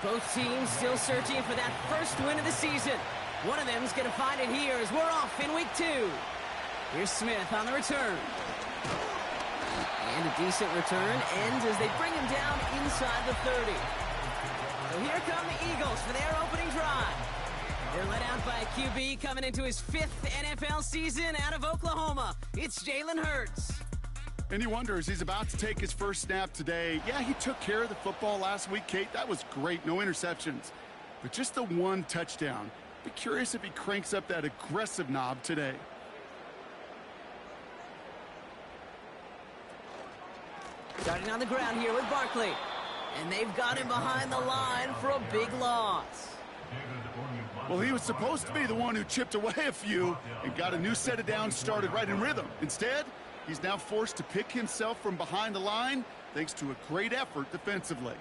Both teams still searching for that first win of the season. One of them's going to find it here as we're off in week 2. Here's Smith on the return. And a decent return ends as they bring him down inside the 30. So here come the Eagles for their opening drive. They're led out by a QB coming into his 5th NFL season out of Oklahoma. It's Jalen Hurts. And he wonders, he's about to take his first snap today. Yeah, he took care of the football last week, Kate. That was great. No interceptions. But just the one touchdown. Be curious if he cranks up that aggressive knob today. Starting on the ground here with Barkley. And they've got him behind the line for a big loss. Well, he was supposed to be the one who chipped away a few and got a new set of downs started right in rhythm. Instead, he's now forced to pick himself from behind the line thanks to a great effort defensively.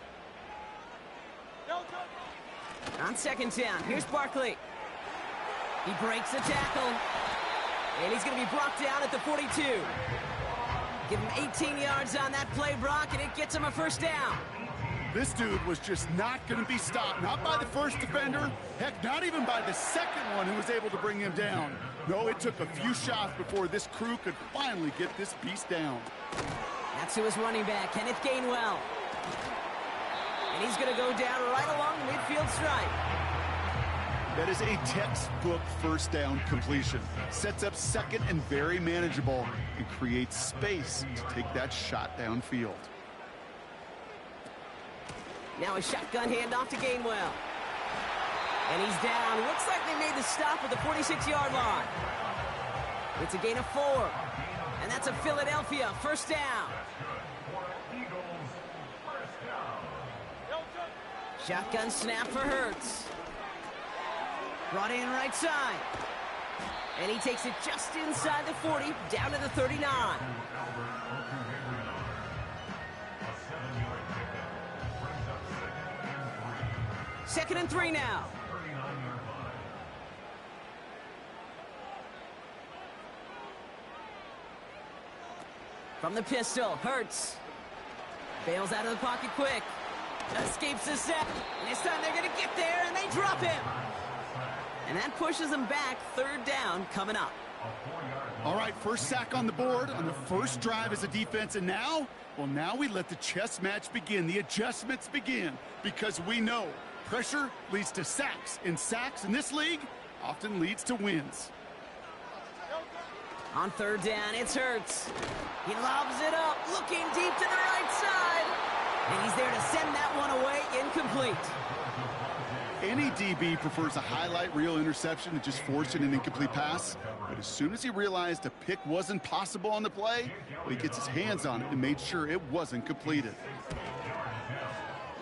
On second down, here's Barkley. He breaks the tackle. And he's going to be brought down at the 42. Give him 18 yards on that play, Brock, and it gets him a first down. This dude was just not going to be stopped. Not by the first defender. Heck, not even by the second one who was able to bring him down. No, it took a few shots before this crew could finally get this beast down. That's who is running back, Kenneth Gainwell. And he's going to go down right along the midfield stripe. That is a textbook first down completion. Sets up second and very manageable and creates space to take that shot downfield. Now a shotgun handoff to Gainwell. And he's down. Looks like they made the stop at the 46-yard line. It's a gain of 4. And that's a Philadelphia first down. Shotgun snap for Hurts. Brought in right side. And he takes it just inside the 40, down to the 39. Second and 3 now. From the pistol, Hurts. Bails out of the pocket quick. Escapes the set. And this time they're going to get there, and they drop him. And that pushes them back. Third down coming up. All right, first sack on the board on the first drive as a defense. And now, well, now we let the chess match begin. The adjustments begin. Because we know pressure leads to sacks. And sacks in this league often leads to wins. On third down, it's Hurts. He lobs it up, looking deep to the right side. And he's there to send that one away, incomplete. Any DB prefers a highlight reel interception to just forcing an incomplete pass. But as soon as he realized a pick wasn't possible on the play, well, he gets his hands on it and made sure it wasn't completed.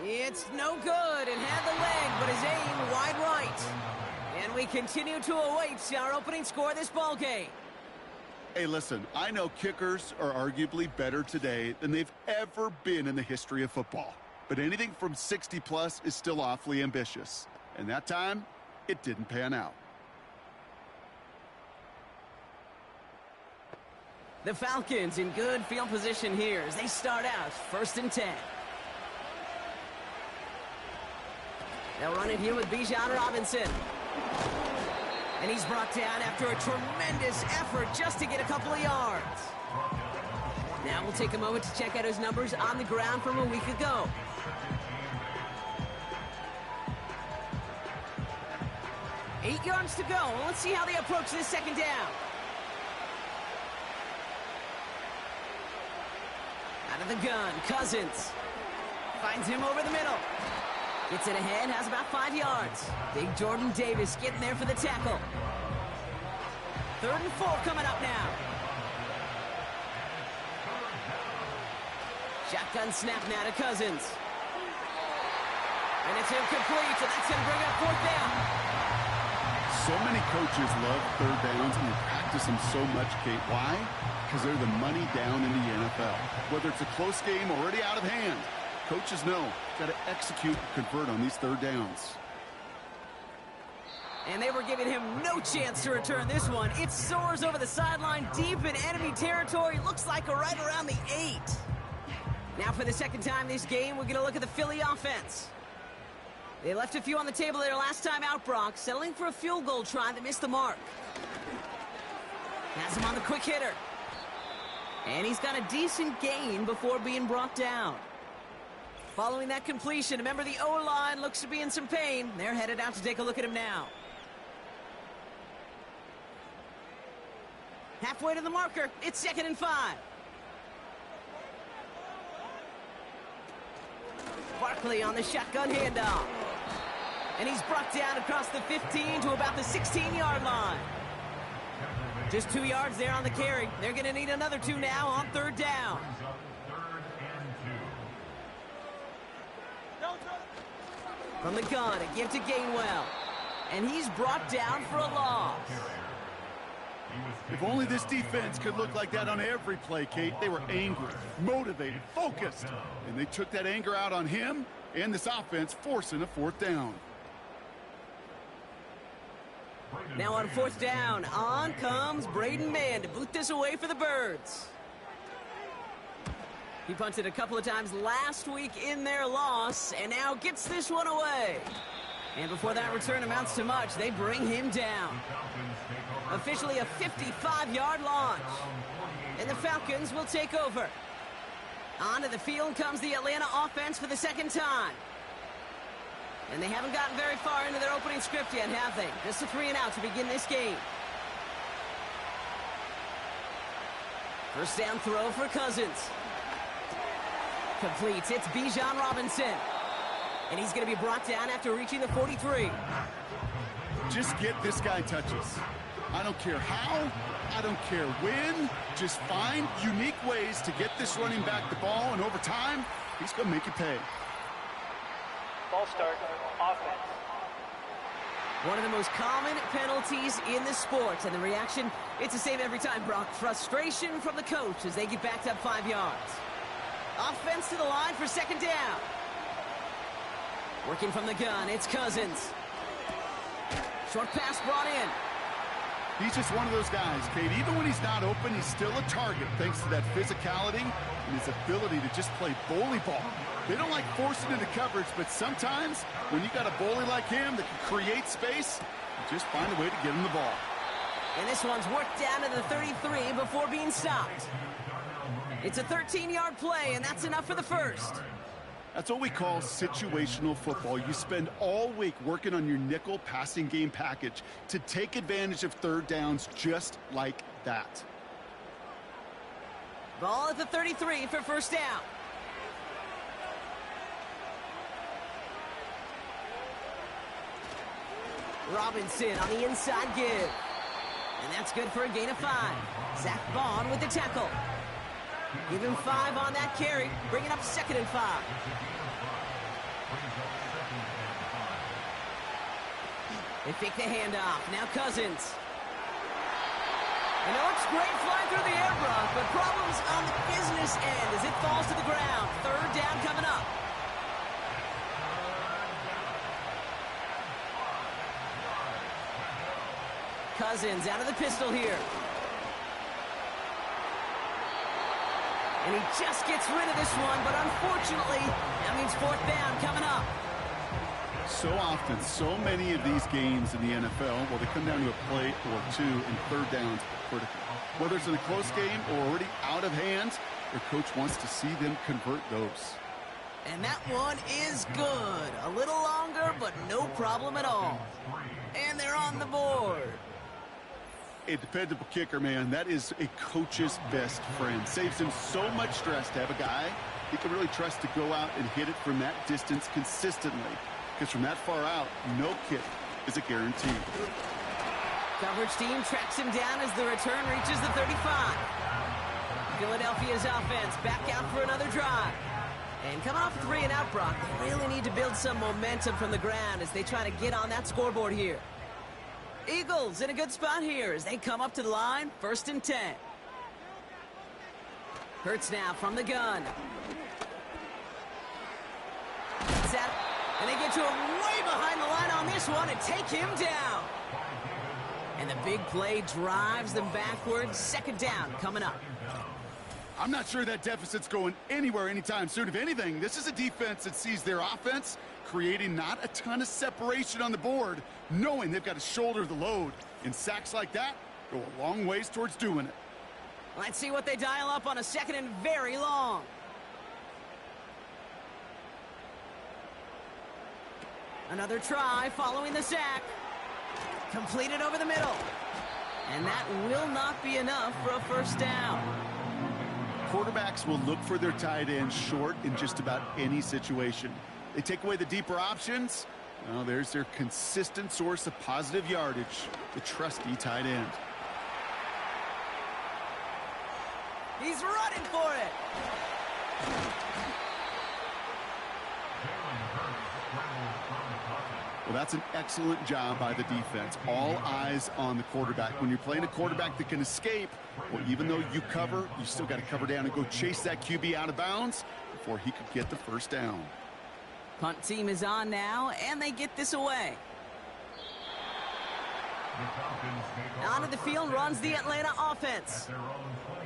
It's no good and had the leg, but his aim wide right. And we continue to await our opening score of this ball game. Hey, listen, I know kickers are arguably better today than they've ever been in the history of football. But anything from 60-plus is still awfully ambitious. And that time, it didn't pan out. The Falcons in good field position here as they start out first and 10. They'll run it here with Bijan Robinson. And he's brought down after a tremendous effort just to get a couple of yards. Now we'll take a moment to check out his numbers on the ground from a week ago. Eight yards to go. Well, let's see how they approach this second down. Out of the gun, Cousins. Finds him over the middle. Gets it ahead, has about 5 yards. Big Jordan Davis getting there for the tackle. Third and 4 coming up now. Shotgun snap now to Cousins. And it's incomplete, so that's going to bring up fourth down. So many coaches love third downs and they practice them so much, Kate. Why? Because they're the money down in the NFL. Whether it's a close game already out of hand, coaches know got to execute and convert on these third downs. And they were giving him no chance to return this one. It soars over the sideline deep in enemy territory. Looks like right around the 8. Now for the second time this game, we're going to look at the Philly offense. They left a few on the table there last time out, Brock, settling for a field goal try that missed the mark. Has him on the quick hitter. And he's got a decent gain before being brought down. Following that completion, remember the O-line looks to be in some pain. They're headed out to take a look at him now. Halfway to the marker, it's 2nd and 5. Barkley on the shotgun handoff. And he's brought down across the 15 to about the 16-yard line. Just 2 yards there on the carry. They're going to need another 2 now on 3rd down. From the gun, a give to Gainwell. And he's brought down for a loss. If only this defense could look like that on every play, Kate. They were angry, motivated, focused. And they took that anger out on him and this offense, forcing a 4th down. Now on 4th down, on comes Braden Mann to boot this away for the Birds. He punted a couple of times last week in their loss, and now gets this one away. And before that return amounts to much, they bring him down. Officially a 55-yard launch. And the Falcons will take over. Onto the field comes the Atlanta offense for the 2nd time. And they haven't gotten very far into their opening script yet, have they? Just a 3 and out to begin this game. First down throw for Cousins. Completes. It's Bijan Robinson. And he's going to be brought down after reaching the 43. Just get this guy touches. I don't care how, I don't care when. Just find unique ways to get this running back the ball, and over time, he's going to make you pay. Ball start, offense. One of the most common penalties in the sport, and the reaction, it's the same every time, Brock. Frustration from the coach as they get backed up 5 yards. Offense to the line for 2nd down. Working from the gun, it's Cousins. Short pass brought in. He's just one of those guys, Kate. Even when he's not open, he's still a target thanks to that physicality and his ability to just play bully ball. They don't like forcing into coverage, but sometimes when you got a bully like him that can create space, you just find a way to get him the ball. And this one's worked down to the 33 before being stopped. It's a 13-yard play, and that's enough for the first. That's what we call situational football. You spend all week working on your nickel passing game package to take advantage of 3rd downs just like that. Ball at the 33 for first down. Robinson on the inside give. And that's good for a gain of 5. Zach Bond with the tackle. Give him 5 on that carry. Bring it up 2nd and 5. They fake the handoff. Now Cousins. And it looks great flying through the air, Brock, but problems on the business end as it falls to the ground. 3rd down coming up. Cousins out of the pistol here. And he just gets rid of this one, but unfortunately, that means 4th down coming up. So often, so many of these games in the NFL, well, they come down to a play or 2, and 3rd downs are critical. Whether it's in a close game or already out of hand, their coach wants to see them convert those. And that one is good. A little longer, but no problem at all. And they're on the board. A dependable kicker, man, that is a coach's best friend. Saves him so much stress to have a guy he can really trust to go out and hit it from that distance consistently. Because from that far out, no kick is a guarantee. Coverage team tracks him down as the return reaches the 35. Philadelphia's offense back out for another drive. And coming off 3 and out, Brock, they really need to build some momentum from the ground as they try to get on that scoreboard here. Eagles in a good spot here as they come up to the line, 1st and 10. Hurts now from the gun. Set, and they get to him way behind the line on this one and take him down. And the big play drives them backwards. 2nd down coming up. I'm not sure that deficit's going anywhere anytime soon. If anything, this is a defense that sees their offense creating not a ton of separation on the board, knowing they've got to shoulder the load. And sacks like that go a long ways towards doing it. Let's see what they dial up on a second and very long. Another try following the sack. Completed over the middle. And that will not be enough for a first down. Quarterbacks will look for their tight end short in just about any situation. They take away the deeper options. Well, there's their consistent source of positive yardage, the trusty tight end. He's running for it. Well, that's an excellent job by the defense. All eyes on the quarterback. When you're playing a quarterback that can escape, well, even though you cover, you still got to cover down and go chase that QB out of bounds before he could get the first down. Punt team is on now, and they get this away. Onto the field runs the Atlanta offense.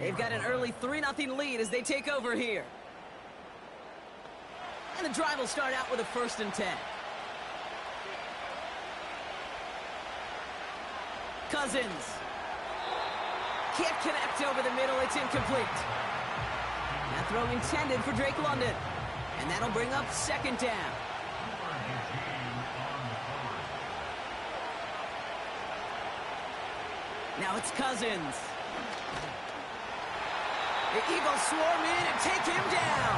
They've got an early 3-0 lead as they take over here. And the drive will start out with a 1st and 10. Cousins. Can't connect over the middle. It's incomplete. That throw intended for Drake London. And that'll bring up 2nd down. Now it's Cousins. The Eagles swarm in and take him down.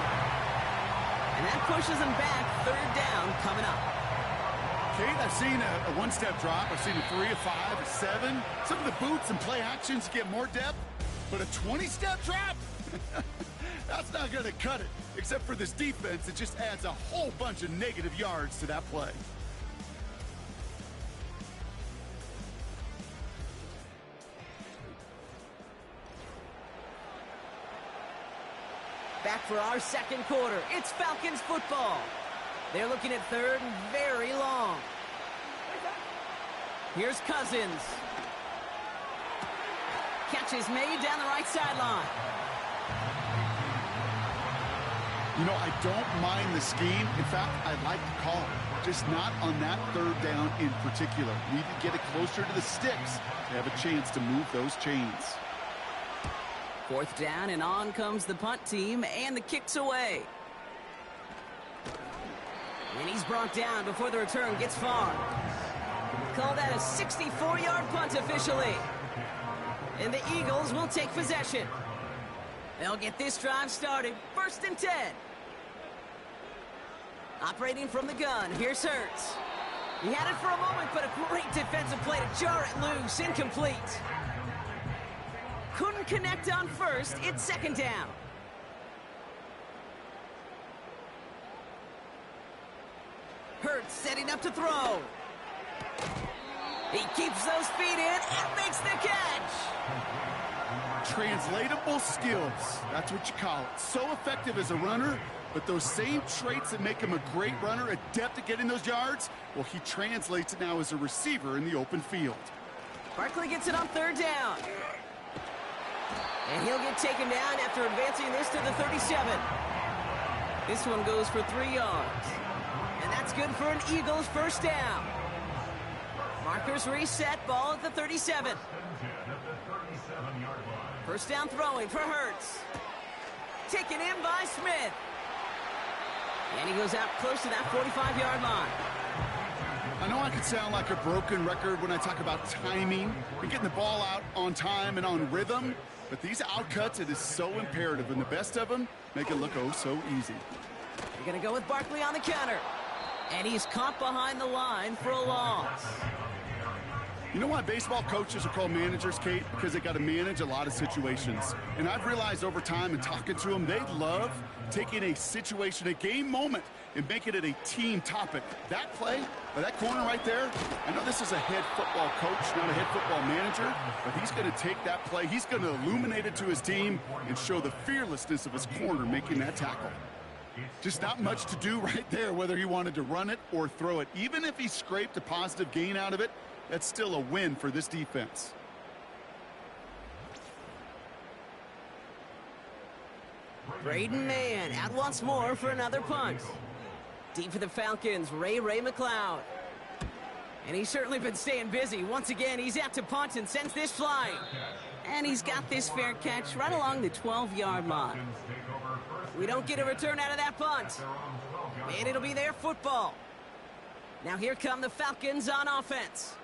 And that pushes him back. 3rd down coming up. Kate, I've seen a one-step drop. I've seen a 3, a 5, a 7. Some of the boots and play actions get more depth. But a 20-step drop? That's not going to cut it. Except for this defense, it just adds a whole bunch of negative yards to that play. Back for our 2nd quarter. It's Falcons football. They're looking at 3rd and very long. Here's Cousins. Catch is made down the right sideline. You know, I don't mind the scheme. In fact, I like the call. Just not on that 3rd down in particular. Need to get it closer to the sticks to have a chance to move those chains. 4th down, and on comes the punt team, and the kick's away. And he's brought down before the return gets far. Call that a 64-yard punt officially. And the Eagles will take possession. They'll get this drive started. 1st and 10. Operating from the gun, here's Hurts. He had it for a moment, but a great defensive play to jar it loose. Incomplete. Couldn't connect on 1st. It's 2nd down. Hurts setting up to throw. He keeps those feet in and makes the catch. Translatable skills. That's what you call it. So effective as a runner, but those same traits that make him a great runner, adept at getting those yards, well, he translates it now as a receiver in the open field. Barkley gets it on 3rd down. And he'll get taken down after advancing this to the 37. This one goes for 3 yards. And that's good for an Eagles 1st down. Markers reset, ball at the 37. 1st down throwing for Hurts. Taken in by Smith. And he goes out close to that 45-yard line. I know I could sound like a broken record when I talk about timing and getting the ball out on time and on rhythm, but these outcuts, it is so imperative, and the best of them make it look oh so easy. They're going to go with Barkley on the counter. And he's caught behind the line for a loss. You know why baseball coaches are called managers, Kate? Because they got to manage a lot of situations. And I've realized over time and talking to them, they love taking a situation, a game moment, and making it a team topic. That play, or that corner right there, I know this is a head football coach, not a head football manager, but he's going to take that play, he's going to illuminate it to his team and show the fearlessness of his corner making that tackle. Just not much to do right there, whether he wanted to run it or throw it. Even if he scraped a positive gain out of it, that's still a win for this defense. Braden Mann out once more for another punt. Deep for the Falcons, Ray McLeod. And he's certainly been staying busy. Once again, he's out to punt and sends this flying. And he's got this fair catch right along the 12-yard line. We don't get a return out of that punt. And it'll be their football. Now here come the Falcons on offense.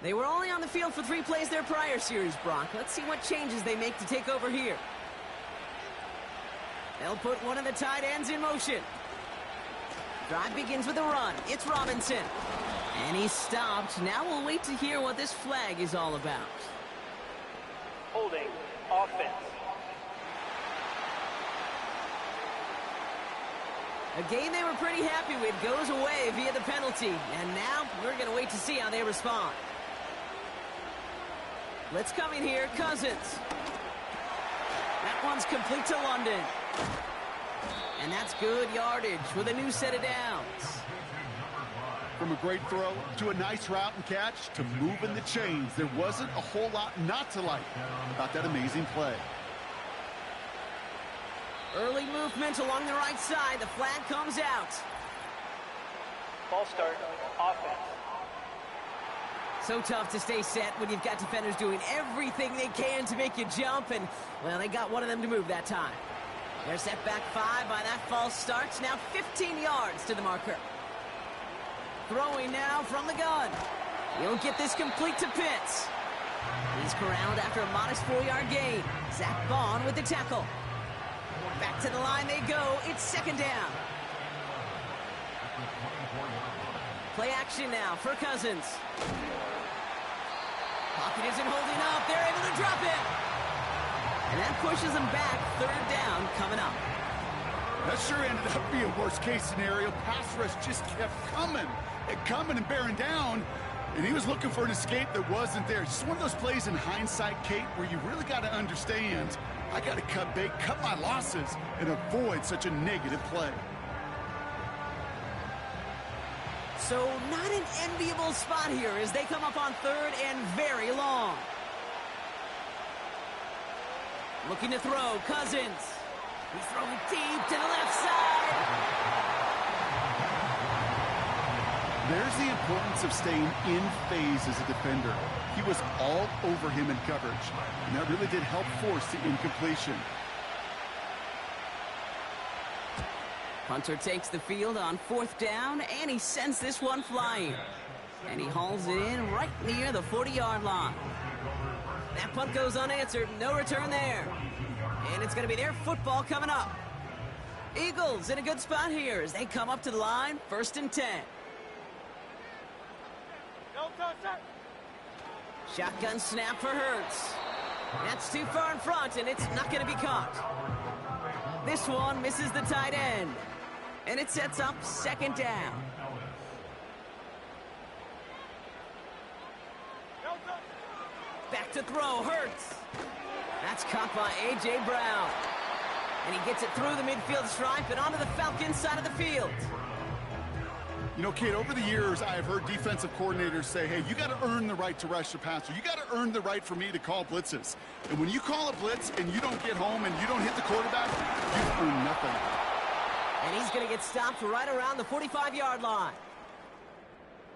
They were only on the field for 3 plays their prior series, Brock. Let's see what changes they make to take over here. They'll put one of the tight ends in motion. Drive begins with a run. It's Robinson. And he's stopped. Now we'll wait to hear what this flag is all about. Holding offense. A game they were pretty happy with goes away via the penalty. And now we're going to wait to see how they respond. Let's come in here, Cousins. That one's complete to London. And that's good yardage with a new set of downs. From a great throw to a nice route and catch to moving the chains, there wasn't a whole lot not to like about that amazing play. Early movement along the right side. The flag comes out. Ball start, offense. So tough to stay set when you've got defenders doing everything they can to make you jump. And, well, they got one of them to move that time. They're set back 5 by that false start. Now 15 yards to the marker. Throwing now from the gun. He'll get this complete to Pitts. He's corralled after a modest 4-yard gain. Zach Bond with the tackle. Back to the line they go. It's second down. Play action now for Cousins. Pocket isn't holding up. They're able to drop it. And that pushes them back. Third down coming up. That sure ended up being worst-case scenario. Pass rush just kept coming and bearing down, and he was looking for an escape that wasn't there. It's just one of those plays in hindsight, Kate, where you really got to understand, I got to cut bait, cut my losses, and avoid such a negative play. So not an enviable spot here as they come up on third and very long. Looking to throw, Cousins. He's throwing deep to the left side. There's the importance of staying in phase as a defender. He was all over him in coverage, and that really did help force the incompletion. Hunter takes the field on 4th down, and he sends this one flying. And he hauls it in right near the 40-yard line. That punt goes unanswered. No return there. And it's going to be their football coming up. Eagles in a good spot here as they come up to the line. 1st and 10. Shotgun snap for Hurts. That's too far in front, and it's not going to be caught. This one misses the tight end. And it sets up 2nd down. Back to throw, Hurts. That's caught by A.J. Brown. And he gets it through the midfield stripe and onto the Falcons side of the field. You know, Kate, over the years, I have heard defensive coordinators say, hey, you got to earn the right to rush the passer. You got to earn the right for me to call blitzes. And when you call a blitz and you don't get home and you don't hit the quarterback, you've earned nothing. And he's going to get stopped right around the 45-yard line.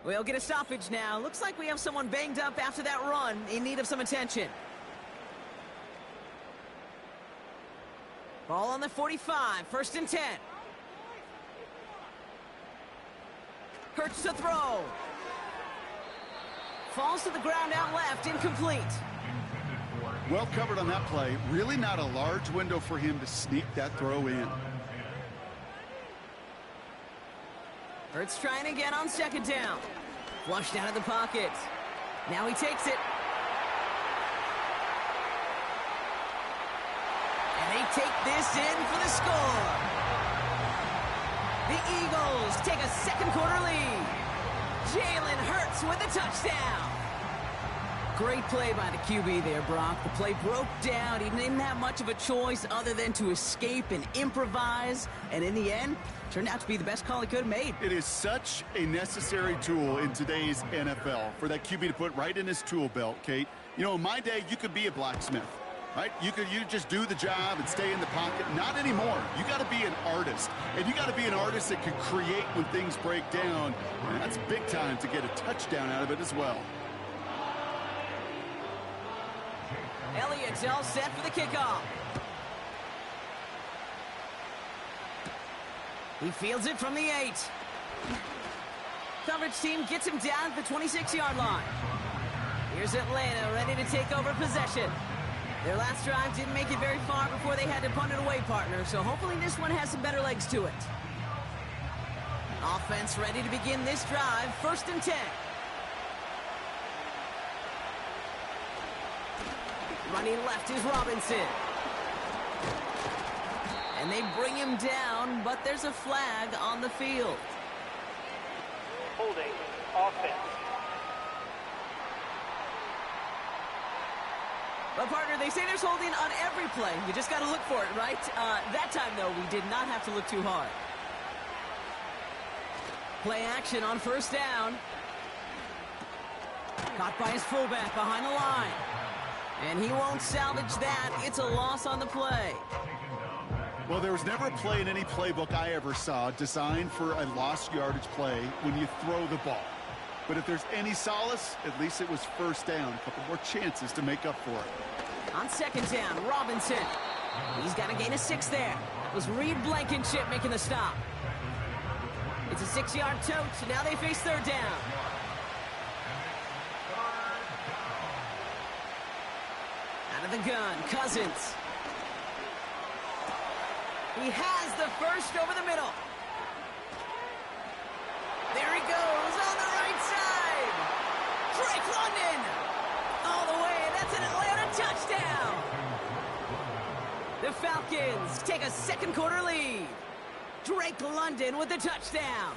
We'll get a stoppage now. Looks like we have someone banged up after that run in need of some attention. Ball on the 45, 1st and 10. Hurts to throw. Falls to the ground out left, incomplete. Well covered on that play. Really not a large window for him to sneak that throw in. Hurts trying again on 2nd down. Flushed out of the pocket. Now he takes it. And they take this in for the score. The Eagles take a 2nd quarter lead. Jalen Hurts with a touchdown. Great play by the QB there, Brock. The play broke down. He didn't have much of a choice other than to escape and improvise. And in the end, turned out to be the best call he could have made. It is such a necessary tool in today's NFL for that QB to put right in his tool belt, Kate. You know, in my day, you could be a blacksmith. right? You just do the job and stay in the pocket. Not anymore. You got to be an artist, and you got to be an artist that can create when things break down. And that's big time to get a touchdown out of it as well. Elliott's all set for the kickoff. He fields it from the 8. Coverage team gets him down at the 26-yard line. Here's Atlanta ready to take over possession. Their last drive didn't make it very far before they had to punt it away, partner, so hopefully this one has some better legs to it. Offense ready to begin this drive, 1st and 10. Running left is Robinson. And they bring him down, but there's a flag on the field. Holding offense. Well, partner, they say there's holding on every play. You just got to look for it, right? That time, though, we did not have to look too hard. Play action on 1st down. Caught by his fullback behind the line. And he won't salvage that. It's a loss on the play. Well, there was never a play in any playbook I ever saw designed for a lost yardage play when you throw the ball. But if there's any solace, at least it was 1st down. A couple more chances to make up for it. On 2nd down, Robinson. He's got a gain of 6 there. It was Reed Blankenship making the stop. It's a 6-yard tote, and now they face 3rd down. Out of the gun, Cousins. He has the 1st over the middle. There he goes on the right side. Drake London all the way. That's an Atlanta touchdown. The Falcons take a 2nd quarter lead. Drake London with the touchdown.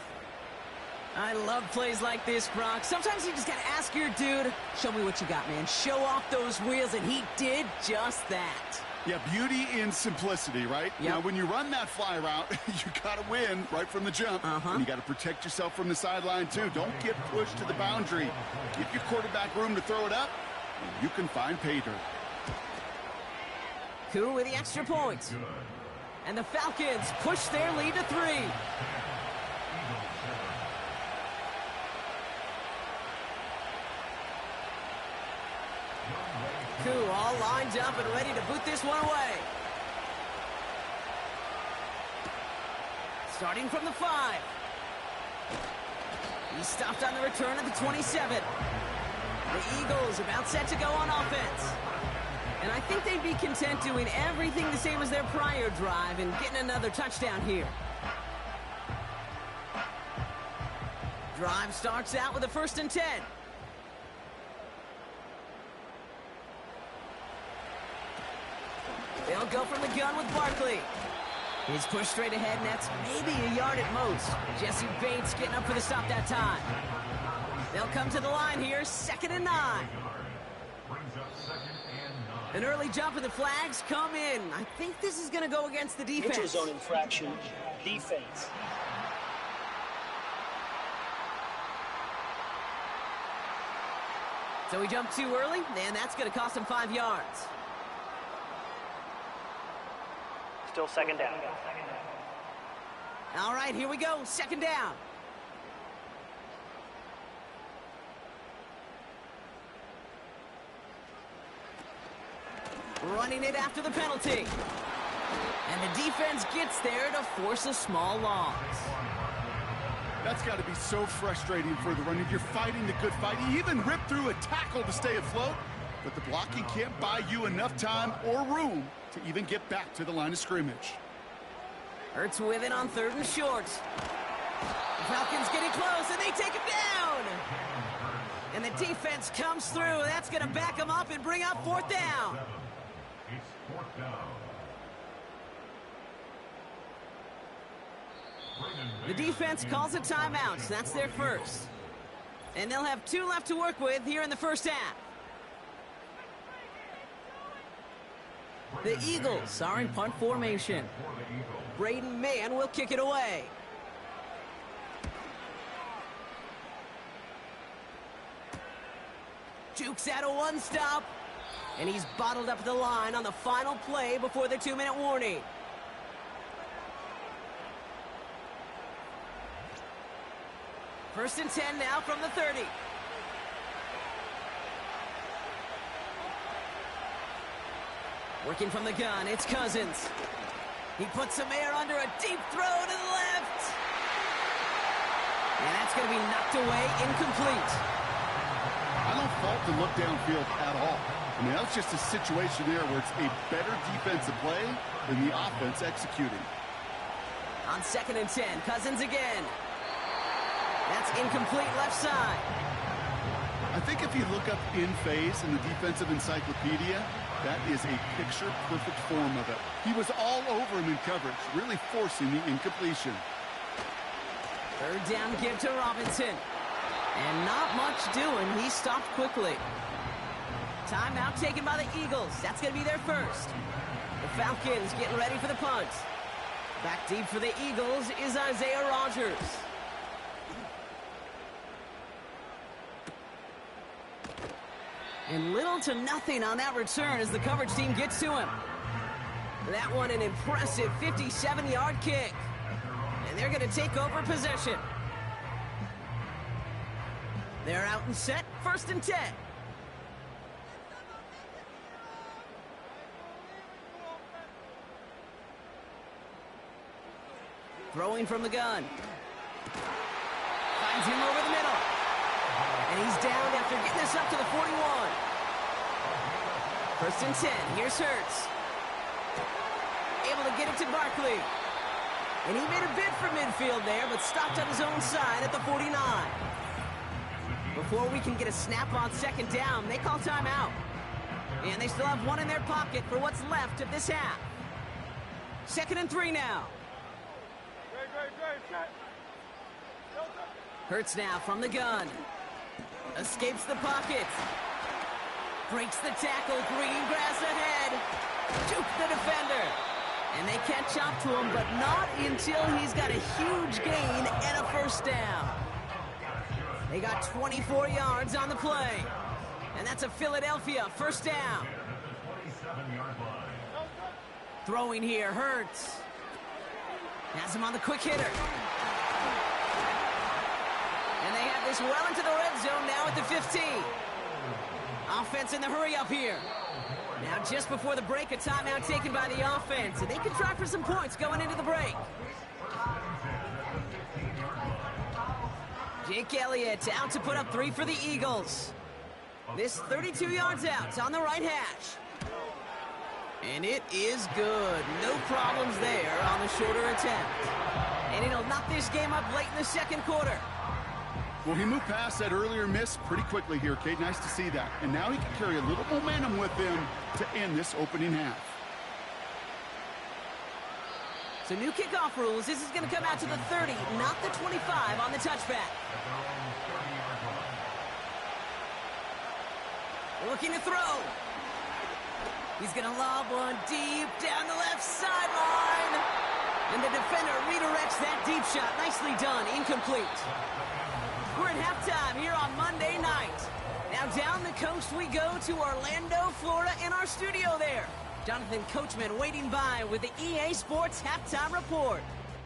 I love plays like this, Brock. Sometimes you just got to ask your dude, show me what you got, man. Show off those wheels, and he did just that. Yeah, beauty in simplicity, right? Yep. Now, when you run that fly route, you got to win right from the jump. And you got to protect yourself from the sideline, too. Don't get pushed to the boundary. Give your quarterback room to throw it up, and you can find pay dirt. Koo with the extra point. And the Falcons push their lead to 3. Koo all lined up and ready to boot this one away. Starting from the 5. He's stopped on the return at the 27. The Eagles about set to go on offense. And I think they'd be content doing everything the same as their prior drive and getting another touchdown here. Drive starts out with a 1st and 10. They'll go from the gun with Barkley. He's pushed straight ahead, and that's maybe a yard at most. Jesse Bates getting up for the stop that time. They'll come to the line here, 2nd and 9. An early jump and the flags come in. I think this is going to go against the defense. Neutral zone infraction, defense. So he jumped too early, and that's going to cost him 5 yards. Still 2nd down. All right, here we go. 2nd down. Running it after the penalty. And the defense gets there to force a small loss. That's got to be so frustrating for the runner. You're fighting the good fight. You even rip through a tackle to stay afloat, but the blocking can't buy you enough time or room to even get back to the line of scrimmage. Hurts with it on 3rd and short. The Falcons getting close, and they take him down. And the defense comes through. That's going to back him up and bring up 4th down. The defense calls a timeout. That's their 1st. And they'll have 2 left to work with here in the 1st half. The Eagles are in punt formation. Braden Mann will kick it away. Jukes out a 1-stop. And he's bottled up the line on the final play before the 2-minute warning. First and 10 now from the 30. Working from the gun, it's Cousins. He puts some air under a deep throw to the left. And that's going to be knocked away, incomplete. I don't fault the look downfield at all. I mean, that's just a situation there where it's a better defensive play than the offense executing. On 2nd and 10, Cousins again. That's incomplete left side. I think if you look up in phase in the defensive encyclopedia, that is a picture-perfect form of it. He was all over him in coverage, really forcing the incompletion. 3rd down give to Robinson. And not much doing. He stopped quickly. Timeout taken by the Eagles. That's going to be their first. The Falcons getting ready for the punt. Back deep for the Eagles is Isaiah Rodgers. And little to nothing on that return as the coverage team gets to him. That one an impressive 57-yard kick. And they're going to take over possession. They're out and set, 1st and 10. Throwing from the gun. Finds him over the middle. And he's down after getting this up to the 41. 1st and 10. Here's Hurts. Able to get it to Barkley. And he made a bid for midfield there, but stopped on his own side at the 49. Before we can get a snap on 2nd down, they call timeout. And they still have one in their pocket for what's left of this half. 2nd and 3 now. Hurts now from the gun. Escapes the pocket. Breaks the tackle. Green grass ahead. Juke the defender. And they catch up to him, but not until he's got a huge gain and a 1st down. They got 24 yards on the play. And that's a Philadelphia 1st down. Throwing here, Hurts. Has him on the quick hitter. And they have this well into the red zone now at the 15. Offense in the hurry up here. Now just before the break, a timeout taken by the offense. And they can try for some points going into the break. Jake Elliott out to put up 3 for the Eagles. This 32 yards out on the right hash. And it is good. No problems there on the shorter attempt. And it'll knock this game up late in the 2nd quarter. Well, he moved past that earlier miss pretty quickly here, Kate. Nice to see that. And now he can carry a little momentum with him to end this opening half. So new kickoff rules. This is going to come out to the 30, not the 25 on the touchback. Looking to throw. He's going to lob one deep down the left sideline. And the defender redirects that deep shot. Nicely done. Incomplete. We're at halftime here on Monday night. Now down the coast we go to Orlando, Florida in our studio there. Jonathan Coachman waiting by with the EA Sports Halftime Report.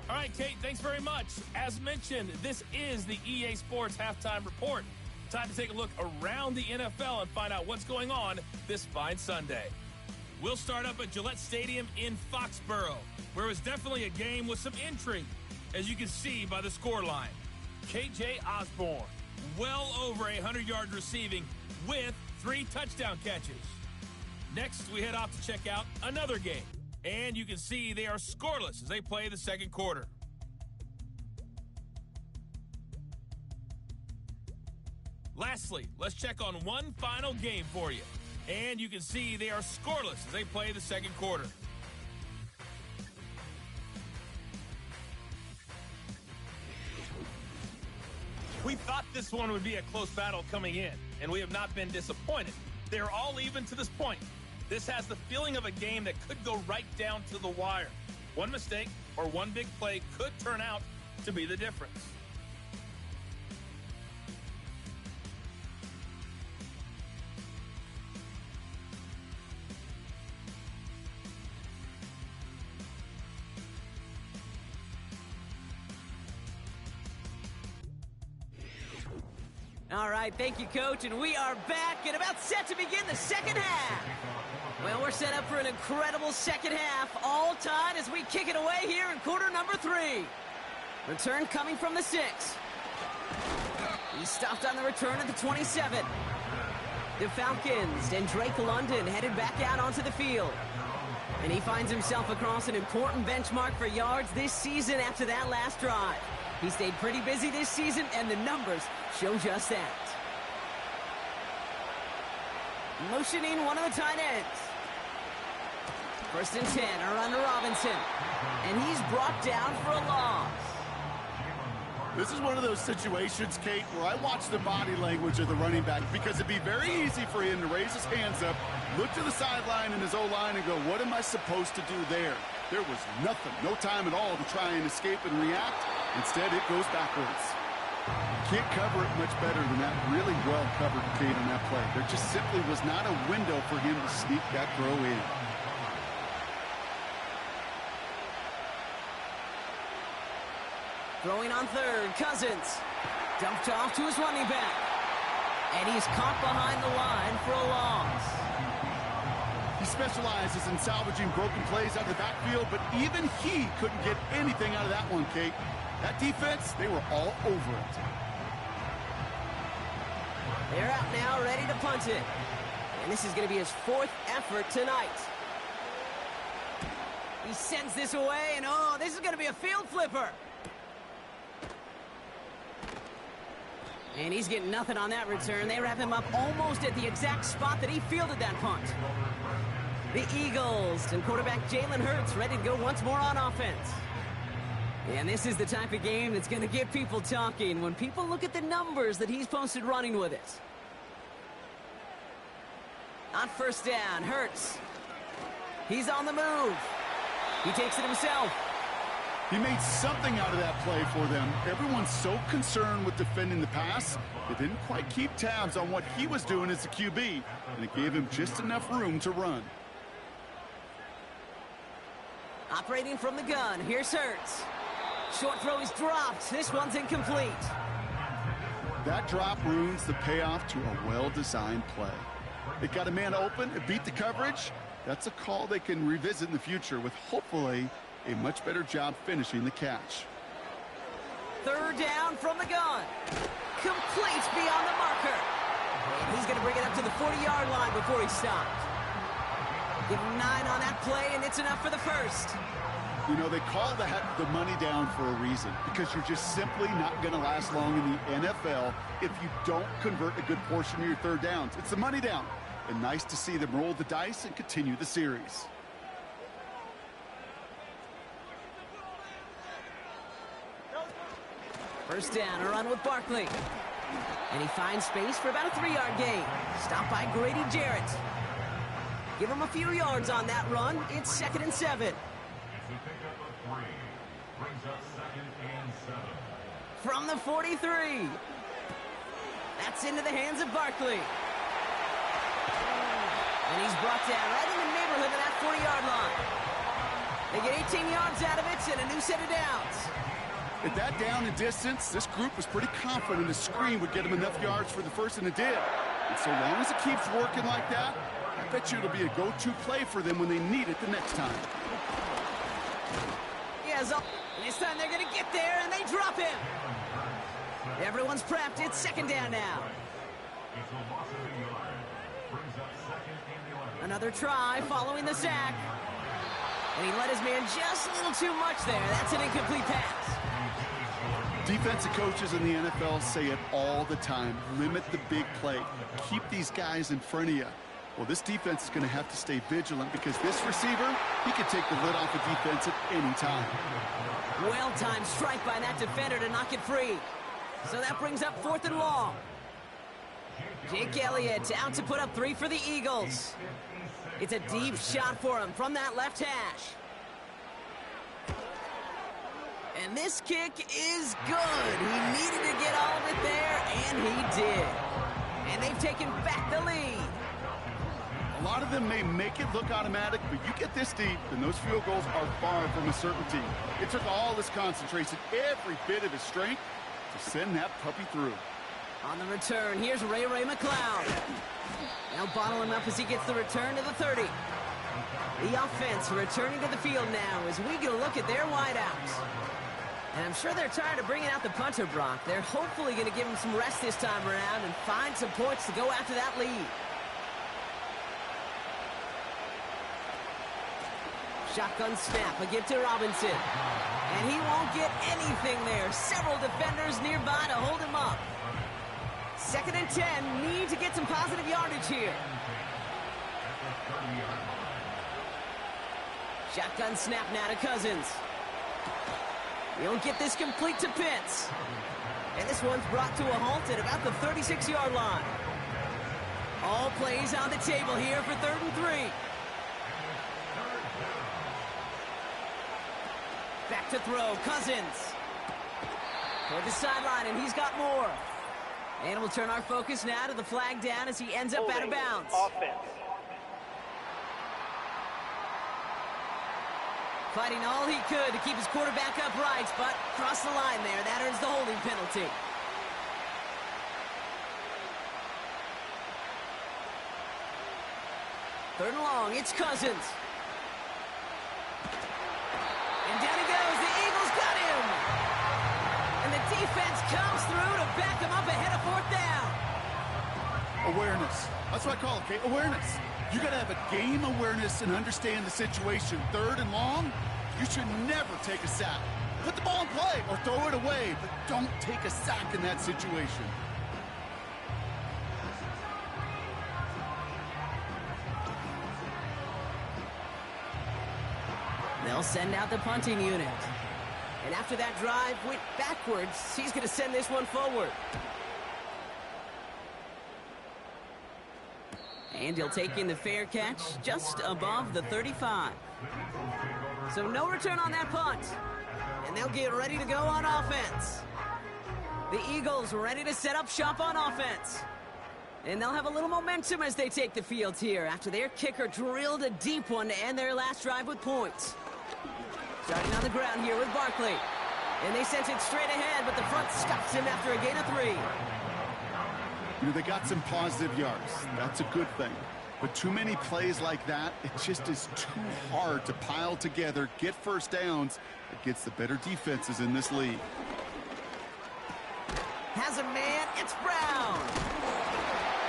All right, Kate, thanks very much. As mentioned, this is the EA Sports Halftime Report. Time to take a look around the NFL and find out what's going on this fine Sunday. We'll start up at Gillette Stadium in Foxborough, where it was definitely a game with some intrigue, as you can see by the scoreline. K.J. Osborne, well over 100 yards receiving with 3 touchdown catches. Next, we head off to check out another game, and you can see they are scoreless as they play the 2nd quarter. Lastly, let's check on one final game for you, and you can see they are scoreless as they play the 2nd quarter. We thought this one would be a close battle coming in, and we have not been disappointed. They're all even to this point. This has the feeling of a game that could go right down to the wire. One mistake or one big play could turn out to be the difference. All right, thank you, Coach, and we are back and about set to begin the second half. Well, we're set up for an incredible second half, all tied as we kick it away here in quarter number 3. Return coming from the 6. He stopped on the return at the 27. The Falcons and Drake London headed back out onto the field. And he finds himself across an important benchmark for yards this season after that last drive. He stayed pretty busy this season, and the numbers show just that. Motioning one of the tight ends. 1st and 10, around to Robinson. And he's brought down for a loss. This is one of those situations, Kate, where I watch the body language of the running back because it'd be very easy for him to raise his hands up, look to the sideline in his O-line and go, what am I supposed to do there? There was nothing, no time at all to try and escape and react. Instead, it goes backwards. Can't cover it much better than that. Really well covered, Kate, on that play. There just simply was not a window for him to sneak that throw in. Throwing on 3rd, Cousins. Dumped off to his running back. And he's caught behind the line for a loss. He specializes in salvaging broken plays out of the backfield, but even he couldn't get anything out of that one, Kate. That defense, they were all over it. They're out now, ready to punt it. And this is going to be his 4th effort tonight. He sends this away, and oh, this is going to be a field flipper. And he's getting nothing on that return. They wrap him up almost at the exact spot that he fielded that punt. The Eagles and quarterback Jalen Hurts ready to go once more on offense. And this is the type of game that's going to get people talking when people look at the numbers that he's posted running with it. On 1st down, Hurts. He's on the move. He takes it himself. He made something out of that play for them. Everyone's so concerned with defending the pass, they didn't quite keep tabs on what he was doing as a QB, and it gave him just enough room to run. Operating from the gun, here's Hurts. Short throw is dropped. This one's incomplete. That drop ruins the payoff to a well-designed play. It got a man open, it beat the coverage. That's a call they can revisit in the future with hopefully a much better job finishing the catch. 3rd down from the gun. Complete beyond the marker. And he's going to bring it up to the 40-yard line before he stopped. Give him 9 on that play, and it's enough for the 1st. You know, they call that the money down for a reason, because you're just simply not going to last long in the NFL if you don't convert a good portion of your 3rd downs. It's the money down. And nice to see them roll the dice and continue the series. First down, a run with Barkley. And he finds space for about a 3-yard gain. Stopped by Grady Jarrett. Give him a few yards on that run. It's 2nd and 7. From the 43. That's into the hands of Barkley. And he's brought down right in the neighborhood of that 40-yard line. They get 18 yards out of it and a new set of downs. At that down and distance, this group was pretty confident a screen would get him enough yards for the 1st, and it did. And so long as it keeps working like that, I bet you it'll be a go-to play for them when they need it the next time. Yes, this time they're going to get there, and they drop him. Everyone's prepped. It's 2nd down now. Another try following the sack. And he let his man just a little too much there. That's an incomplete pass. Defensive coaches in the NFL say it all the time. Limit the big play. Keep these guys in front of you. Well, this defense is going to have to stay vigilant because this receiver, he can take the lid off the defense at any time. Well-timed strike by that defender to knock it free. So that brings up 4th and long. Jake Elliott out to put up 3 for the Eagles. It's a deep shot for him from that left hash. And this kick is good. He needed to get all of it there, and he did. And they've taken back the lead. A lot of them may make it look automatic, but you get this deep, and those field goals are far from a certainty. It took all his concentration, every bit of his strength, to send that puppy through. On the return, here's Ray McCloud. Now bottle him up as he gets the return to the 30. The offense returning to the field now as we get a look at their wideouts. And I'm sure they're tired of bringing out the punter, Brock. They're hopefully going to give him some rest this time around and find some points to go after that lead. Shotgun snap, a give to Robinson. And he won't get anything there. Several defenders nearby to hold him up. 2nd and 10, need to get some positive yardage here. Shotgun snap now to Cousins. He'll get this complete to Pitts. And this one's brought to a halt at about the 36-yard line. All plays on the table here for 3rd and 3. Back to throw, Cousins. Toward the sideline, and he's got more. And we'll turn our focus now to the flag down as he ends up out of bounds. Offense. Fighting all he could to keep his quarterback upright, but crossed the line there. That earns the holding penalty. Third and long, it's Cousins. And down he goes. The Eagles got him. And the defense comes through to back him up ahead of 4th down. Awareness. That's what I call it, okay? Awareness. You got to have a game awareness and understand the situation. 3rd and long, you should never take a sack. Put the ball in play or throw it away, but don't take a sack in that situation. They'll send out the punting unit. And after that drive went backwards, he's going to send this one forward. And he'll take in the fair catch just above the 35. So no return on that punt. And they'll get ready to go on offense. The Eagles ready to set up shop on offense. And they'll have a little momentum as they take the field here after their kicker drilled a deep one to end their last drive with points. Starting on the ground here with Barkley. And they sent it straight ahead, but the front stops him after a gain of 3. You know, they got some positive yards. That's a good thing. But too many plays like that, it just is too hard to pile together, get first downs against the better defenses in this league. Has a man, it's Brown.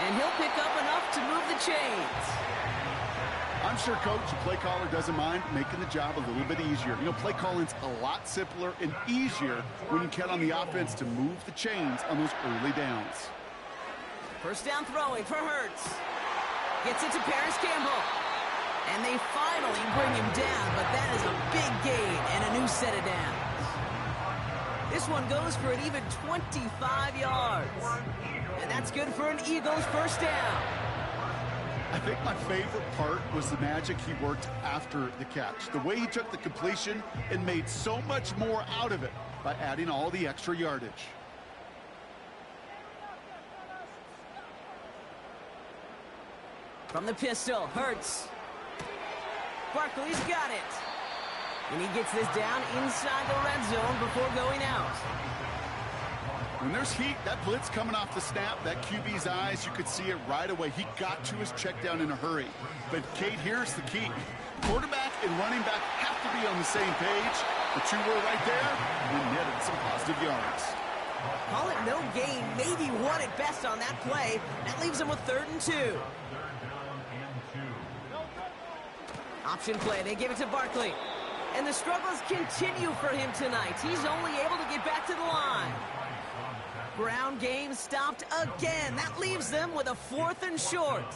And he'll pick up enough to move the chains. I'm sure coach and play caller doesn't mind making the job a little bit easier. You know, play calling's a lot simpler and easier when you count on the offense to move the chains on those early downs. First down throwing for Hurts. Gets it to Paris Campbell. And they finally bring him down, but that is a big gain and a new set of downs. This one goes for an even 25 yards. And that's good for an Eagles first down. I think my favorite part was the magic he worked after the catch. The way he took the completion and made so much more out of it by adding all the extra yardage. From the pistol, Hurts. Barkley's got it. And he gets this down inside the red zone before going out. When there's heat, that blitz coming off the snap, that QB's eyes, you could see it right away. He got to his check down in a hurry. But, Kate, here's the key. Quarterback and running back have to be on the same page. The two were right there and netted some positive yards. Call it no gain, maybe one at best on that play. That leaves him with 3rd and 2. Option play, they give it to Barkley. And the struggles continue for him tonight. He's only able to get back to the line. Ground game stopped again. That leaves them with a 4th and short.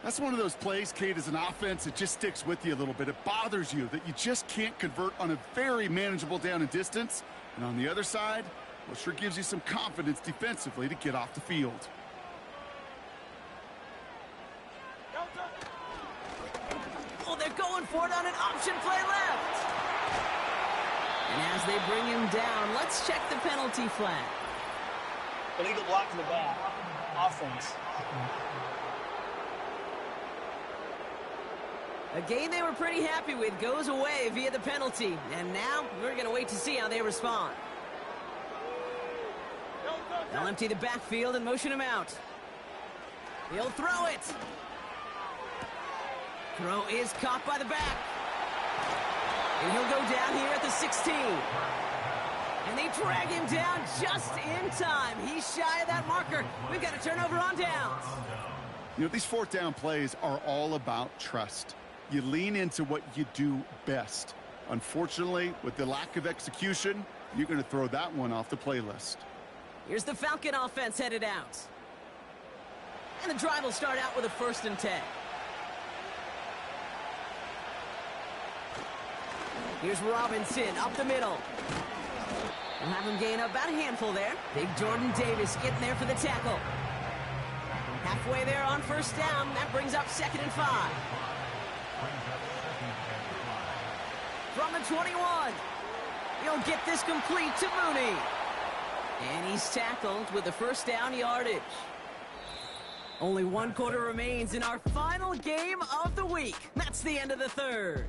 That's one of those plays, Kate, as an offense, it just sticks with you a little bit. It bothers you that you just can't convert on a very manageable down and distance. And on the other side, well, sure gives you some confidence defensively to get off the field. Oh, they're going for it on an option play left. And as they bring him down, let's check the penalty flag. Illegal block in the back. Offense. A game they were pretty happy with goes away via the penalty. And now we're going to wait to see how they respond. They'll empty the backfield and motion him out. He'll throw it. Throw is caught by the back. And he'll go down here at the 16. And they drag him down just in time. He's shy of that marker. We've got a turnover on downs. You know, these fourth down plays are all about trust. You lean into what you do best. Unfortunately, with the lack of execution, you're going to throw that one off the playlist. Here's the Falcon offense headed out. And the drive will start out with a 1st and 10. Here's Robinson up the middle. We'll have him gain about a handful there. Big Jordan Davis getting there for the tackle. Halfway there on 1st down. That brings up 2nd and 5. From the 21. He'll get this complete to Mooney. And he's tackled with the 1st down yardage. Only 1 quarter remains in our final game of the week. That's the end of the 3rd.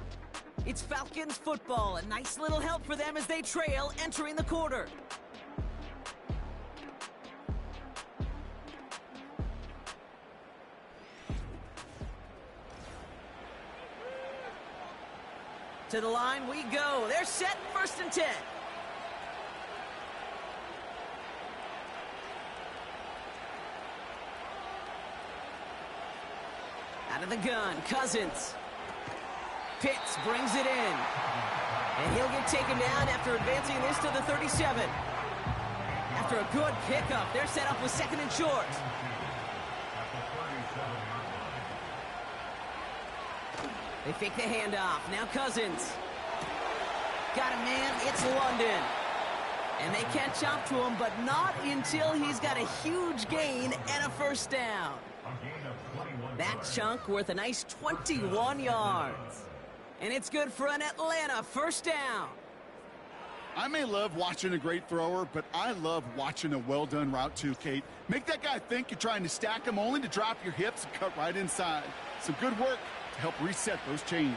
It's Falcons football. A nice little help for them as they trail entering the quarter. To the line we go. They're set, 1st and 10. Out of the gun, Cousins. Pitts brings it in. And he'll get taken down after advancing this to the 37. After a good pickup, they're set up with 2nd and short. They fake the handoff. Now Cousins. Got a man. It's London. And they catch up to him, but not until he's got a huge gain and a 1st down. That chunk worth a nice 21 yards. And it's good for an Atlanta 1st down. I may love watching a great thrower, but I love watching a well-done route too, Kate. Make that guy think you're trying to stack him only to drop your hips and cut right inside. Some good work to help reset those chains.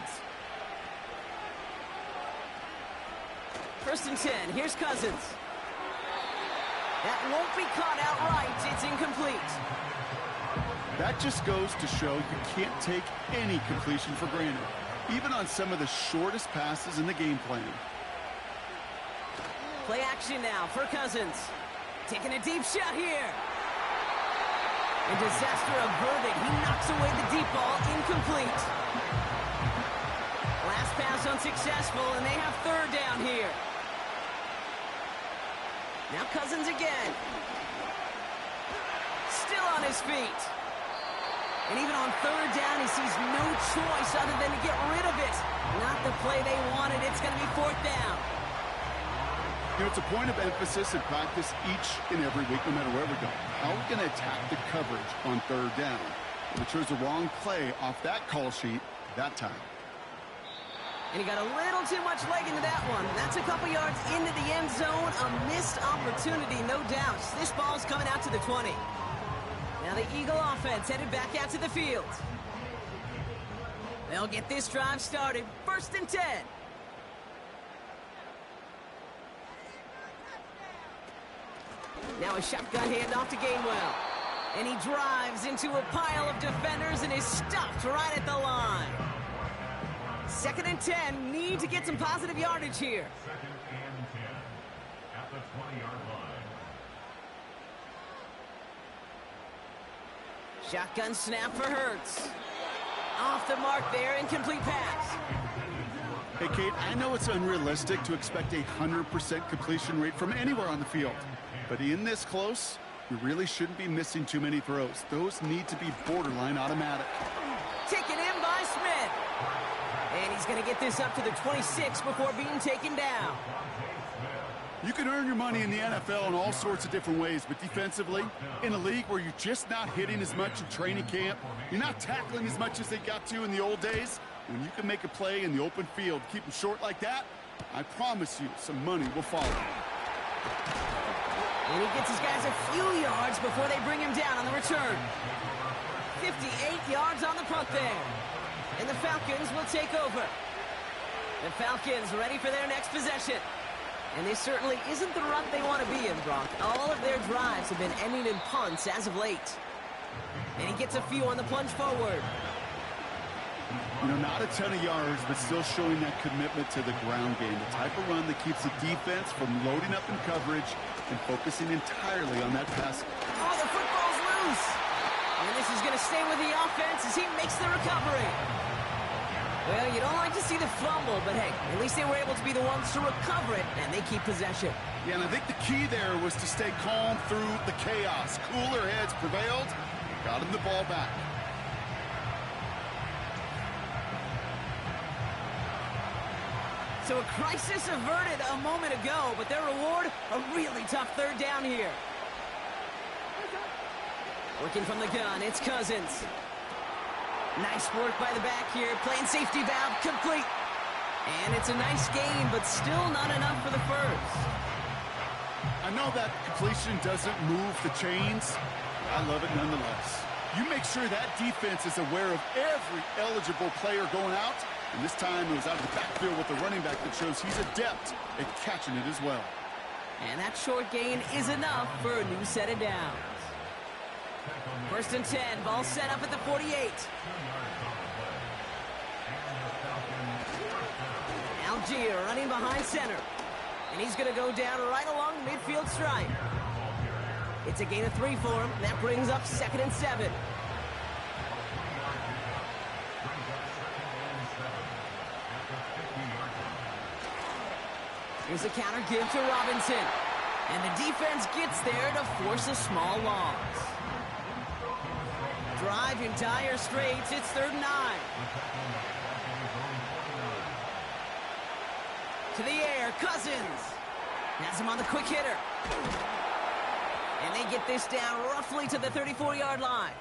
1st and 10. Here's Cousins. That won't be caught outright. It's incomplete. That just goes to show you can't take any completion for granted, even on some of the shortest passes in the game plan. Play action now for Cousins. Taking a deep shot here. And disaster averted. He knocks away the deep ball. Incomplete. Last pass unsuccessful, and they have 3rd down here. Now Cousins again. Still on his feet. And even on 3rd down, he sees no choice other than to get rid of it. Not the play they wanted. It's going to be 4th down. You know, it's a point of emphasis in practice each and every week, no matter where we go. How are we going to attack the coverage on 3rd down? We chose the wrong play off that call sheet that time. And he got a little too much leg into that one. That's a couple yards into the end zone. A missed opportunity, no doubt. This ball's coming out to the 20. Now the Eagle offense headed back out to the field. They'll get this drive started. 1st and 10. Now a shotgun handoff to Gainwell. And he drives into a pile of defenders and is stopped right at the line. 2nd and 10. Need to get some positive yardage here. 2nd and 10 at the 20-yard line. Shotgun snap for Hurts. Off the mark there, incomplete pass. Hey, Kate, I know it's unrealistic to expect a 100% completion rate from anywhere on the field. But in this close, you really shouldn't be missing too many throws. Those need to be borderline automatic. Taken in by Smith. And he's going to get this up to the 26 before being taken down. You can earn your money in the NFL in all sorts of different ways, but defensively, in a league where you're just not hitting as much in training camp, you're not tackling as much as they got to in the old days, when you can make a play in the open field, keep them short like that, I promise you some money will follow. And he gets his guys a few yards before they bring him down on the return. 58 yards on the punt there. And the Falcons will take over. The Falcons ready for their next possession. And this certainly isn't the rut they want to be in, Brock. All of their drives have been ending in punts as of late. And he gets a few on the plunge forward. You know, not a ton of yards, but still showing that commitment to the ground game. The type of run that keeps the defense from loading up in coverage and focusing entirely on that pass. Oh, the football's loose. And this is going to stay with the offense as he makes the recovery. Well, you don't like to see the fumble, but hey, at least they were able to be the ones to recover it, and they keep possession. Yeah, and I think the key there was to stay calm through the chaos. Cooler heads prevailed, got him the ball back. So a crisis averted a moment ago, but their reward, a really tough third down here. Working from the gun, it's Cousins. Nice work by the back here, playing safety valve, complete. And it's a nice game, but still not enough for the first. I know that completion doesn't move the chains. I love it nonetheless. You make sure that defense is aware of every eligible player going out. And this time it was out of the backfield with the running back that shows he's adept at catching it as well. And that short gain is enough for a new set of downs. 1st and 10, ball set up at the 48. Algier running behind center. And he's going to go down right along the midfield stripe. It's a gain of 3 for him. That brings up 2nd and 7. Here's a counter give to Robinson. And the defense gets there to force a small loss. Drive in dire straits. It's 3rd and 9. To the air, Cousins. Has him on the quick hitter. And they get this down roughly to the 34-yard line.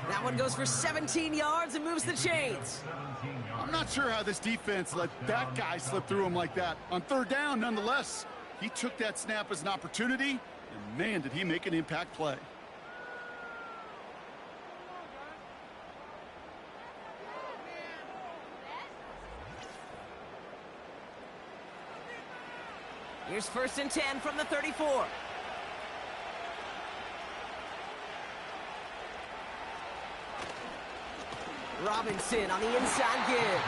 That one goes for 17 yards and moves the chains. I'm not sure how this defense let that guy slip through him like that. On 3rd down, nonetheless, he took that snap as an opportunity, and man, did he make an impact play. Here's 1st and 10 from the 34. Robinson on the inside give.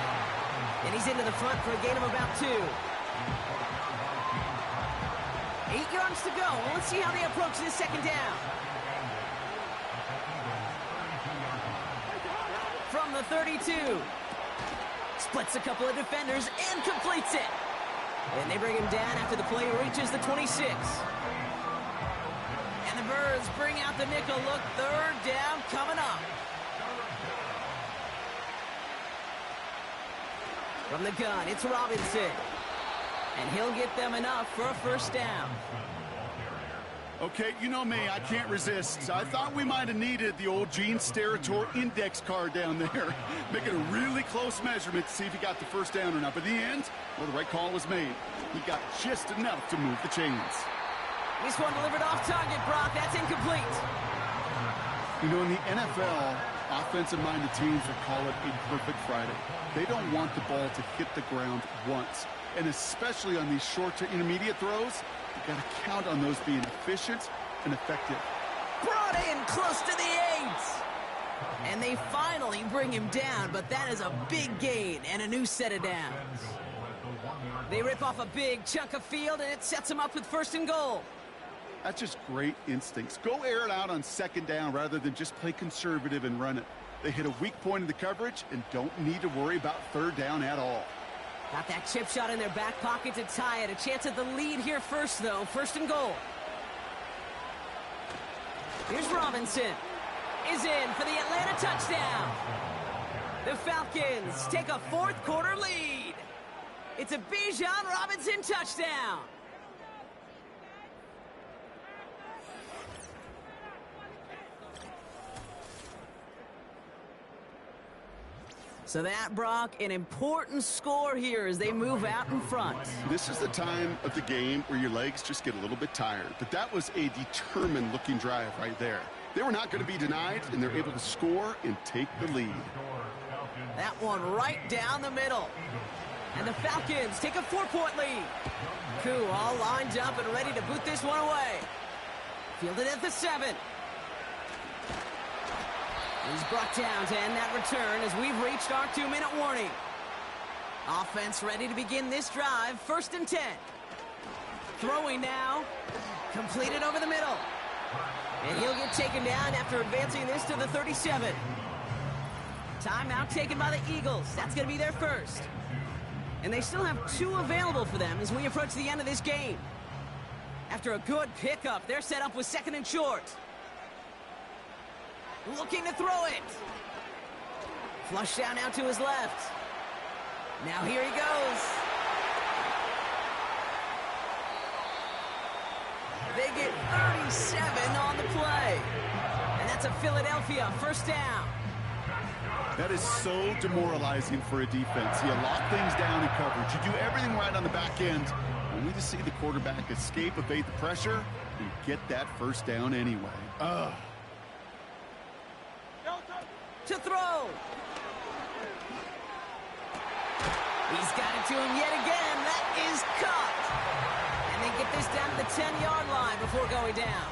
And he's into the front for a gain of about 2. 8 yards to go. Well, let's see how they approach this 2nd down. From the 32. Splits a couple of defenders and completes it. And they bring him down after the play reaches the 26. And the Birds bring out the nickel look. 3rd down coming up. From the gun, it's Robinson. And he'll get them enough for a 1st down. Okay, you know me, I can't resist. I thought we might have needed the old Gene Steratore index card down there. Making a really close measurement to see if he got the 1st down or not. But in the end, well, the right call was made. He got just enough to move the chains. This one delivered off target, Brock. That's incomplete. You know, in the NFL, offensive-minded teams will call it a perfect Friday. They don't want the ball to hit the ground once. And especially on these short to intermediate throws, you've got to count on those being efficient and effective. Brought in close to the 8. And they finally bring him down, but that is a big gain and a new set of downs. They rip off a big chunk of field, and it sets them up with 1st and goal. That's just great instincts. Go air it out on 2nd down rather than just play conservative and run it. They hit a weak point in the coverage and don't need to worry about 3rd down at all. Got that chip shot in their back pocket to tie it. A chance at the lead here first, though. 1st and goal. Here's Robinson. Is in for the Atlanta touchdown. The Falcons take a 4th quarter lead. It's a Bijan Robinson touchdown. So that, Brock, an important score here as they move out in front. This is the time of the game where your legs just get a little bit tired. But that was a determined-looking drive right there. They were not going to be denied, and they're able to score and take the lead. That one right down the middle. And the Falcons take a 4-point lead. Koo all lined up and ready to boot this one away. Fielded at the 7. He's brought down to end that return as we've reached our 2-minute warning. Offense ready to begin this drive, 1st and 10. Throwing now, completed over the middle. And he'll get taken down after advancing this to the 37. Timeout taken by the Eagles. That's going to be their first. And they still have 2 available for them as we approach the end of this game. After a good pickup, they're set up with 2nd and short. Looking to throw it. Flush down out to his left. Now here he goes. They get 37 on the play. And that's a Philadelphia 1st down. That is so demoralizing for a defense. You lock things down in coverage. You do everything right on the back end. Only to see the quarterback escape, evade the pressure, and get that 1st down anyway. Ugh. To throw. He's got it to him yet again. That is caught. And they get this down to the 10-yard line before going down.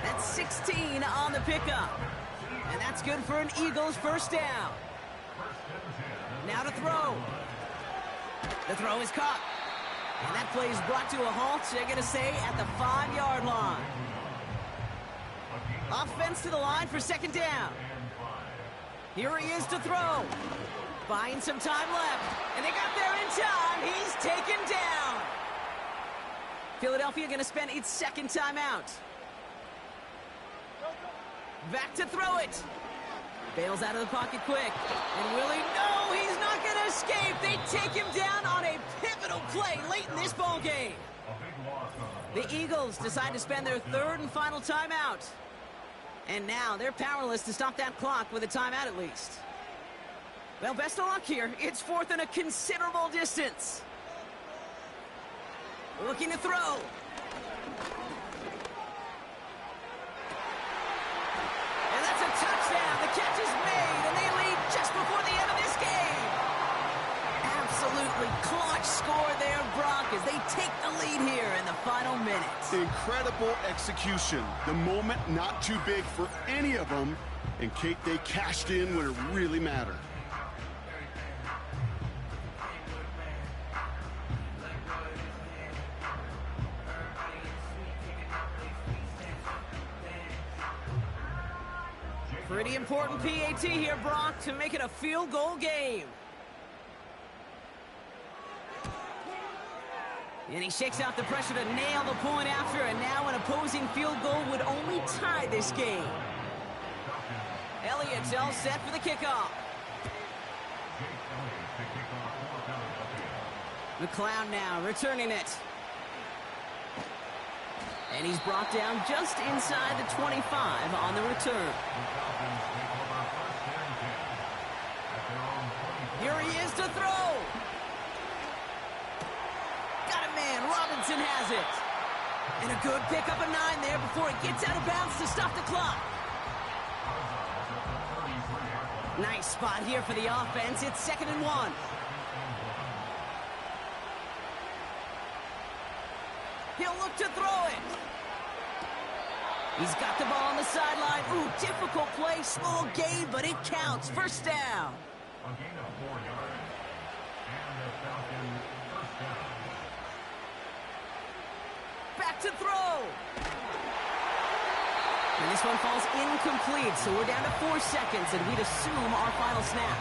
That's 16 on the pickup. And that's good for an Eagles 1st down. Now to throw. The throw is caught. And that play is brought to a halt, they're going to say, at the 5-yard line. Offense to the line for 2nd down. Here he is to throw. Buying some time left. And they got there in time. He's taken down. Philadelphia going to spend its 2nd timeout. Back to throw it. Bails out of the pocket quick. And Willie, no, he's not going to escape. They take him down on a pivotal play late in this ball game. The Eagles decide to spend their 3rd and final timeout. And now they're powerless to stop that clock with a timeout at least. Well, best of luck here. It's 4th and a considerable distance. Looking to throw. And that's a touchdown. The catch is made, and they lead just before the end of this game. Absolutely clutch score there, Brock, as they take the lead here in the final minutes. Incredible execution. The moment not too big for any of them. And Kate, they cashed in when it really mattered. Pretty important PAT here, Brock, to make it a field goal game. And he shakes out the pressure to nail the point after, and now an opposing field goal would only tie this game. Elliott's all set for the kickoff. McLeod now returning it. And he's brought down just inside the 25 on the return. Here he is to throw. Got a man. Robinson has it. And a good pickup of 9 there before it gets out of bounds to stop the clock. Nice spot here for the offense. It's 2nd and 1. He'll look to throw it. He's got the ball on the sideline. Ooh, difficult play, small gain, but it counts. 1st down. A gain of 4 yards. And the Falcon 1st down. Back to throw. And this one falls incomplete, so we're down to 4 seconds, and we'd assume our final snap.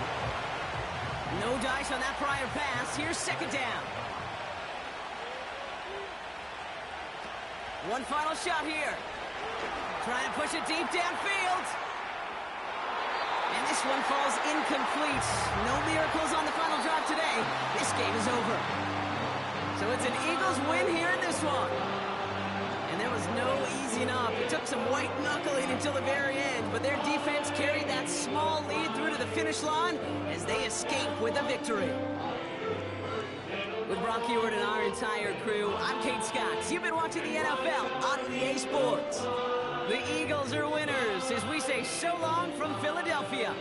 No dice on that prior pass. Here's 2nd down. One final shot here. Trying to push it deep downfield. And this one falls incomplete. No miracles on the final drive today. This game is over. So it's an Eagles win here in this one. And there was no easing up. It took some white knuckling until the very end, but their defense carried that small lead through to the finish line as they escape with a victory. With Brock Huard and our entire crew, I'm Kate Scott. You've been watching the NFL on EA Sports. The Eagles are winners as we say so long from Philadelphia.